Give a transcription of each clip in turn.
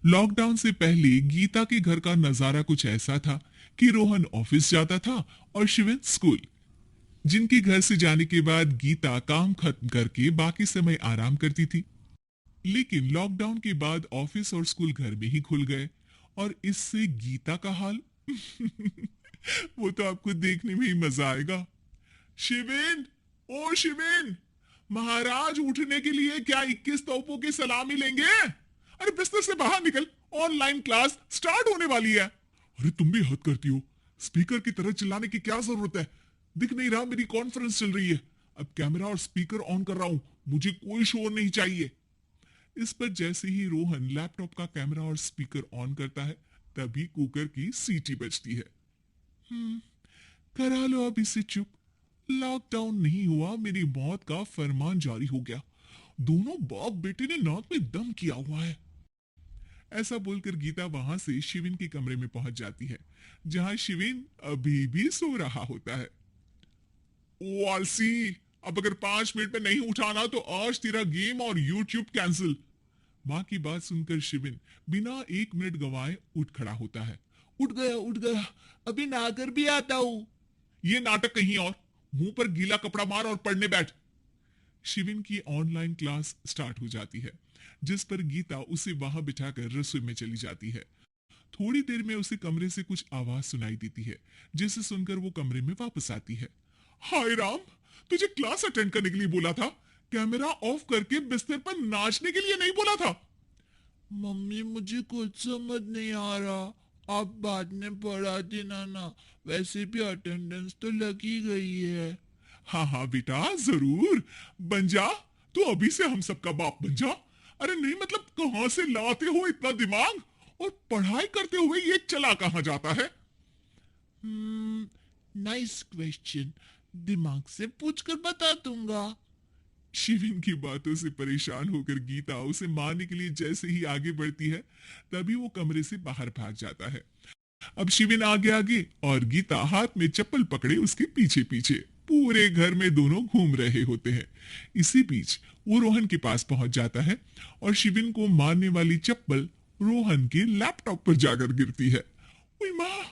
Lockdown से पहले गीता के घर का नजारा कुछ ऐसा था कि रोहन ऑफिस जाता था और शिवन स्कूल। जिनके घर से जाने के बाद गीता काम खत्म करके बाकी समय आराम करती थी। लेकिन लॉकडाउन के बाद ऑफिस और स्कूल घर में ही खुल गए और इससे गीता का हाल वो तो आपको देखने में ही मजा आएगा। शिवेन, ओ शिवेन, महाराज उठने के लिए क्या 21 तोपों की सलामी लेंगे? अरे बिस्तर से बाहर निकल, ऑनलाइन क्लास स्टार्ट होने वाली है। अरे तुम भी हद करती हो, स्पीकर की तरह चिल्लाने की क्या जरूरत है? दिख नहीं रहा मेरी कॉन्फ्रेंस चल रही है। अब कैमरा और स्पीकर ऑन कर रहा हूं, मुझे कोई शोर नहीं चाहिए। इस पर जैसे ही रोहन लैपटॉप का कैमरा और स्पीकर ऑन करता है तभी कुकर की सीटी बजती है। करा लो अब इसे चुप। लॉकडाउन नहीं हुआ, मेरी मौत का फरमान जारी हो गया। दोनों बाप बेटे ने नाक में दम किया हुआ है। ऐसा बोलकर गीता वहां से शिविन के कमरे में पहुंच जाती है, जहां शिविन अभी भी सो रहा होता है। ओ आलसी, अब अगर 5 मिनट में नहीं उठाना तो आज तेरा गेम और यूट्यूब कैंसिल। माँ की बात सुनकर शिविन बिना 1 मिनट गवाए उठ खड़ा होता है। उठ गया, अभी नहाकर भी आता हूँ। ये नाटक कहीं और, मुंह पर गीला कपड़ा मार और पढ़ने बैठ। शिविन की ऑनलाइन क्लास स्टार्ट हो जाती है, जिस पर गीता उसे वहां बिठाकर रसोई में चली जाती है। थोड़ी देर में उसे कमरे से कुछ आवाज सुनाई देती है, जिसे सुनकर वो कमरे में वापस आती है। हाय राम, तुझे क्लास अटेंड करने के लिए बोला था, कैमरा ऑफ करके बिस्तर पर नाचने के लिए नहीं बोला था। मम्मी मुझे कुछ समझ नहीं आ रहा, आप बाद में पढ़ा देना ना, वैसे भी अटेंडेंस तो लगी गई है। हाँ हाँ बेटा, जरूर बन जा। तू अभी से हम सबका बाप बन जा। अरे नहीं मतलब कहां से लाते हो इतना दिमाग, और पढ़ाई करते हुए ये चला कहां जाता है? नाइस क्वेश्चन, दिमाग से पूछकर बता दूंगा। शिविन की बातों से परेशान होकर गीता उसे मारने के लिए जैसे ही आगे बढ़ती है तभी वो कमरे से बाहर भाग जाता है। अब शिविन आगे आगे और गीता हाथ में चप्पल पकड़े उसके पीछे पीछे पूरे घर में दोनों घूम रहे होते हैं। इसी बीच वो रोहन के पास पहुंच जाता है और शिविन को मारने वाली चप्पल रोहन के लैपटॉप पर जाकर गिरती है। ओए माँ!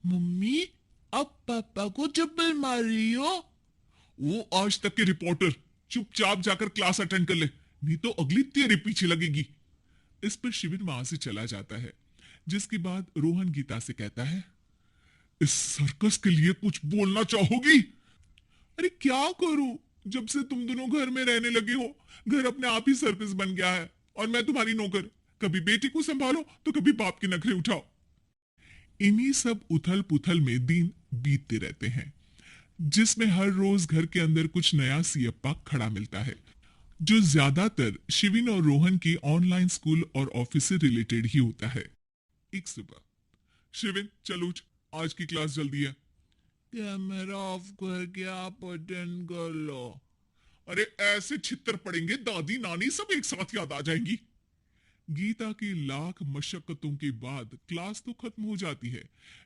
मम्मी, अब पापा को चप्पल मार रही हो? वो आज तक के रिपोर्टर, चुपचाप जाकर क्लास अटेंड कर ले, नहीं तो अगली तेरे पीछे लगेगी। इस पर शिविन वहां से चला जाता है, जिसके बाद रोहन गीता से कहता है, इस सर्कस के लिए कुछ बोलना चाहोगी? अरे क्या करूं, जब से तुम दोनों घर में रहने लगे हो, घर अपने आप ही सर्कस बन गया है और मैं तुम्हारी नौकर। कभी बेटी को संभालो तो कभी बाप के नखरे उठाओ। इन्हीं सब उथल पुथल में दिन बीतते रहते हैं, जिसमें हर रोज घर के अंदर कुछ नया सियप्पा खड़ा मिलता है, जो ज्यादातर शिविन और रोहन के ऑनलाइन स्कूल और ऑफिस से रिलेटेड ही होता है। एक सुबह, शिविन चल उठ, आज की क्लास जल्दी है। कैमरा ऑफ करके आप अटेंड कर लो। अरे ऐसे छित्तर पड़ेंगे दादी नानी सब एक साथ याद आ जाएंगी। गीता की लाख मशक्कतों के बाद क्लास तो खत्म हो जाती है,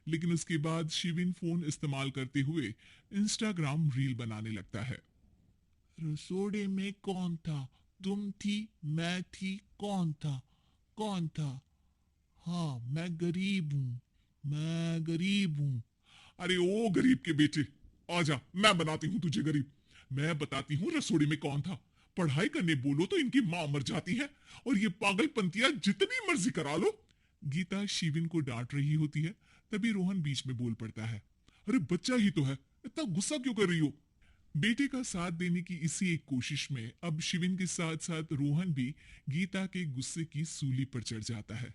लेकिन उसके बाद शिविन फोन इस्तेमाल करते हुए इंस्टाग्राम रील बनाने लगता है। रसोड़े में कौन था? तुम थी, मैं थी, कौन था? कौन था? हाँ, मैं गरीब हूँ, मैं गरीब हूँ। अरे ओ गरीब के बेटे, आजा, मैं बनाती हूँ तुझे गरीब। मैं बताती हूँ रसोड़ी में कौन था। पढ़ाई करने बोलो तो इनकी माँ मर जाती है, और ये पागलपंतियां जितनी मर्जी करा लो। गीता शिविन को डांट रही होती है, तभी रोहन बीच में बोल पड़ता है। अरे बच्चा ही तो है, इतना गुस्सा क्यों कर रही हो? बेटे का साथ देने की इसी एक कोशिश में अब शिविन के साथ साथ रोहन भी गीता के गुस्से की सूली पर चढ़ जाता है।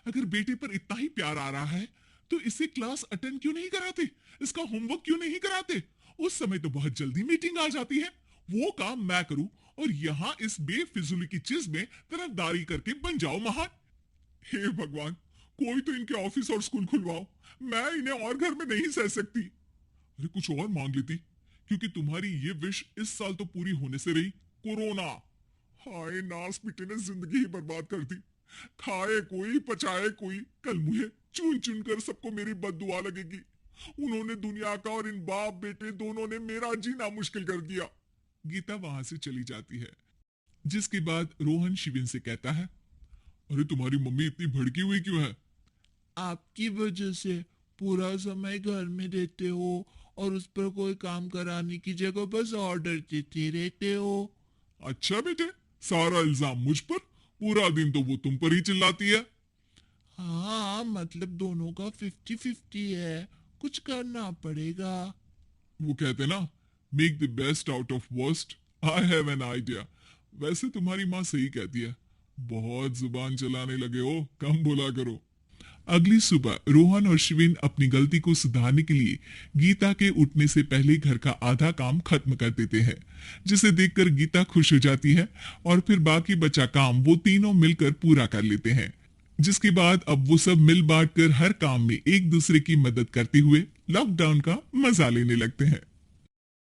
अगर बेटे पर इतना ही प्यार आ रहा है तो इसे क्लास अटेंड क्यों नहीं कराते, इसका होमवर्क क्यों नहीं कराते? उस समय तो बहुत जल्दी मीटिंग आ जाती है, वो काम मैं करूं और यहाँ इस बेफिजुली की चीज में तरफदारी करके बन जाओ महान। हे भगवान, कोई तो इनके ऑफिस और स्कूल खुलवाओ, मैं इन्हें और घर में नहीं सह सकती। अरे कुछ और मांग लेती, क्योंकि तुम्हारी ये विश इस साल तो पूरी होने से रही, कोरोना। हाय नास बेटे ने जिंदगी ही बर्बाद कर दी। खाए कोई पचाए कोई, कल मुझे चुन चुन कर सबको मेरी बद्दुआ लगेगी। उन्होंने दुनिया का और इन बाप बेटे दोनों ने मेरा जीना मुश्किल कर दिया। गीता वहां से चली जाती है, जिसके बाद रोहन शिविन से कहता है, अरे तुम्हारी मम्मी इतनी भड़की हुई क्यों है? आपकी वजह से पूरा समय घर में रहते हो और उस पर कोई काम कराने की जगह बस ऑर्डर देते रहते हो। अच्छा बेटे, सारा इल्जाम मुझ पर? पूरा दिन तो वो तुम पर ही चिल्लाती है। हाँ, मतलब दोनों का 50-50 है, कुछ करना पड़ेगा। वो कहते ना, make the best out of worst. I have an idea. वैसे तुम्हारी माँ सही कहती है, बहुत जुबान चलाने लगे हो, कम बोला करो। अगली सुबह रोहन और शिविन अपनी गलती को सुधारने के लिए गीता के उठने से पहले घर का आधा काम खत्म कर देते हैं, जिसे देखकर गीता खुश हो जाती है और फिर बाकी बचा काम वो तीनों मिलकर पूरा कर लेते हैं। जिसके बाद अब वो सब मिल बांट कर हर काम में एक दूसरे की मदद करते हुए लॉकडाउन का मजा लेने लगते हैं।